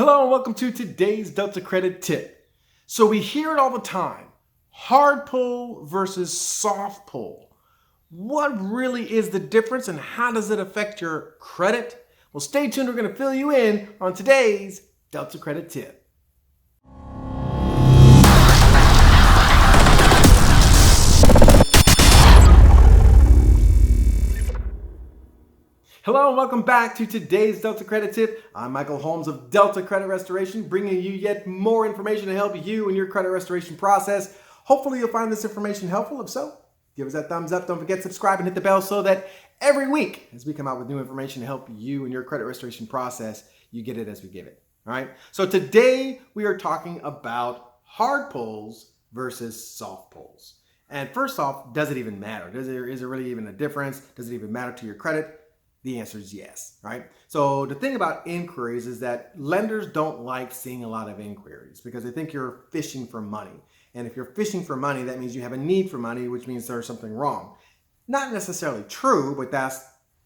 Hello and welcome to today's Delta Credit Tip. So we hear it all the time, hard pull versus soft pull. What really is the difference and how does it affect your credit? Well, stay tuned, we're going to fill you in on today's Delta Credit Tip. Hello and welcome back to today's Delta Credit Tip. I'm Michael Holmes of Delta Credit Restoration, bringing you yet more information to help you in your credit restoration process. Hopefully you'll find this information helpful. If so, give us that thumbs up. Don't forget to subscribe and hit the bell so that every week as we come out with new information to help you in your credit restoration process, you get it as we give it. All right. So today we are talking about hard pulls versus soft pulls. And first off, does it even matter? Is there really even a difference? Does it even matter to your credit? The answer is yes, right? So the thing about inquiries is that lenders don't like seeing a lot of inquiries because they think you're fishing for money. And if you're fishing for money, that means you have a need for money, which means there's something wrong. Not necessarily true, but that's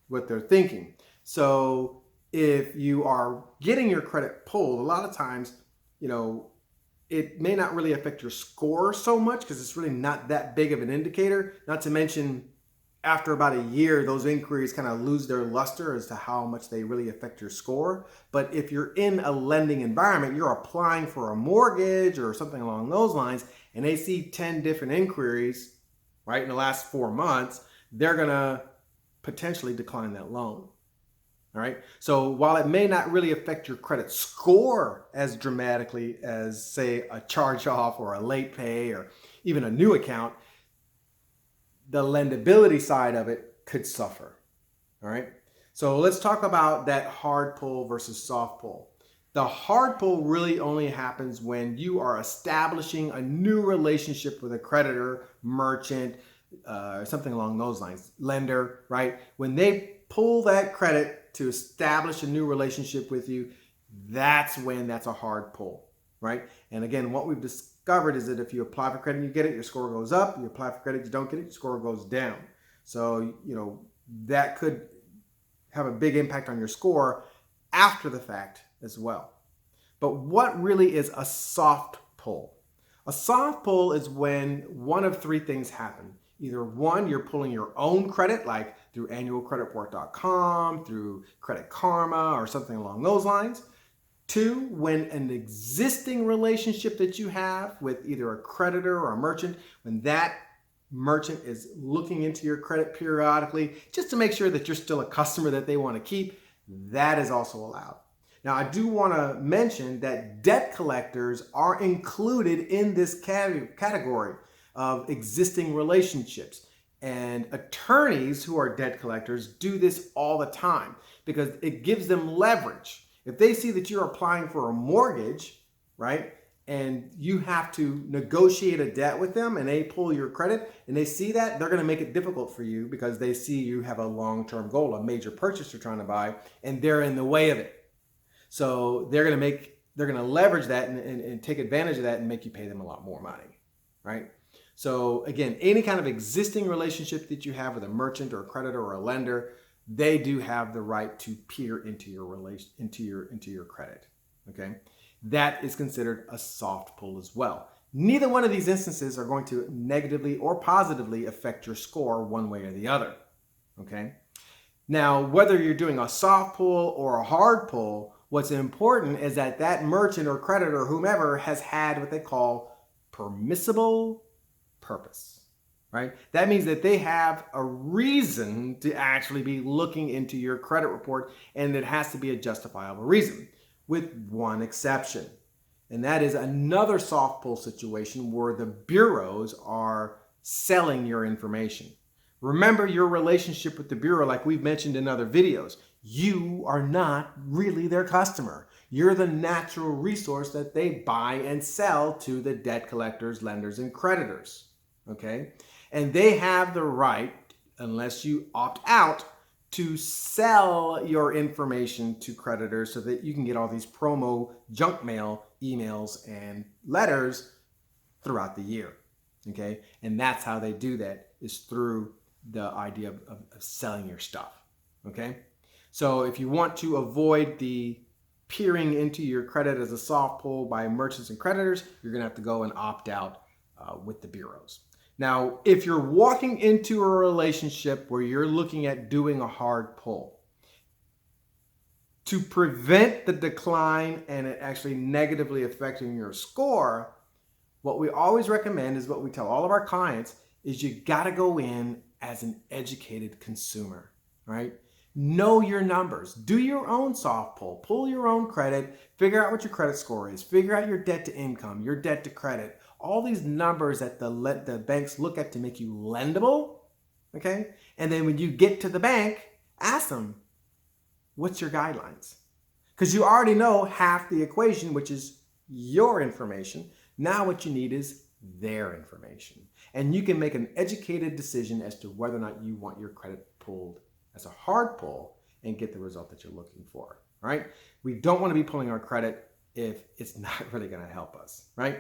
what they're thinking. So if you are getting your credit pulled, a lot of times, it may not really affect your score so much because it's really not that big of an indicator. Not to mention, after about a year, those inquiries kind of lose their luster as to how much they really affect your score. But if you're in a lending environment, you're applying for a mortgage or something along those lines, and they see 10 different inquiries, right, in the last 4 months, they're going to potentially decline that loan. All right. So while it may not really affect your credit score as dramatically as, say, a charge off or a late pay or even a new account, the lendability side of it could suffer. All right. So let's talk about that hard pull versus soft pull. The hard pull really only happens when you are establishing a new relationship with a creditor, merchant, something along those lines, lender, right? When they pull that credit to establish a new relationship with you, that's when that's a hard pull, right? And again, what we've discovered is that if you apply for credit and you get it, your score goes up. You apply for credit, you don't get it, your score goes down. So, that could have a big impact on your score after the fact as well. But what really is a soft pull? A soft pull is when one of three things happen. Either one, you're pulling your own credit, like through annualcreditreport.com, through Credit Karma, or something along those lines. Two, when an existing relationship that you have with either a creditor or a merchant, when that merchant is looking into your credit periodically just to make sure that you're still a customer that they want to keep, that is also allowed. Now, I do want to mention that debt collectors are included in this category of existing relationships. And attorneys who are debt collectors do this all the time because it gives them leverage. If they see that you're applying for a mortgage, right, and you have to negotiate a debt with them and they pull your credit and they see that, they're going to make it difficult for you because they see you have a long-term goal, a major purchase you're trying to buy, and they're in the way of it. So they're going to leverage that and take advantage of that and make you pay them a lot more money, right? So again, any kind of existing relationship that you have with a merchant or a creditor or a lender, they do have the right to peer into your into your credit. Okay, that is considered a soft pull as well. Neither one of these instances are going to negatively or positively affect your score one way or the other. Okay, now whether you're doing a soft pull or a hard pull, what's important is that that merchant or creditor or whomever has had what they call permissible purpose. Right? That means that they have a reason to actually be looking into your credit report, and it has to be a justifiable reason, with one exception. And that is another soft pull situation where the bureaus are selling your information. Remember your relationship with the bureau, like we've mentioned in other videos. You are not really their customer. You're the natural resource that they buy and sell to the debt collectors, lenders, and creditors. Okay? And they have the right, unless you opt out, to sell your information to creditors so that you can get all these promo junk mail, emails, and letters throughout the year. Okay? And that's how they do that, is through the idea of selling your stuff. Okay? So if you want to avoid the peering into your credit as a soft pull by merchants and creditors, you're going to have to go and opt out with the bureaus. Now, if you're walking into a relationship where you're looking at doing a hard pull, to prevent the decline and it actually negatively affecting your score, what we always recommend is what we tell all of our clients is you got to go in as an educated consumer, right? Know your numbers. Do your own soft pull your own credit, figure out what your credit score is, figure out your debt to income, your debt to credit, all these numbers that the banks look at to make you lendable, okay? And then when you get to the bank, ask them, what's your guidelines? Because you already know half the equation, which is your information. Now what you need is their information. And you can make an educated decision as to whether or not you want your credit pulled as a hard pull and get the result that you're looking for, right? We don't want to be pulling our credit if it's not really going to help us, right?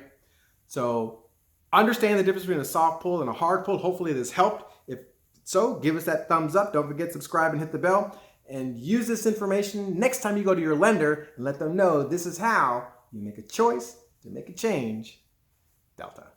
So understand the difference between a soft pull and a hard pull. Hopefully this helped. If so, give us that thumbs up. Don't forget to subscribe and hit the bell. And use this information next time you go to your lender and let them know this is how you make a choice to make a change. Delta.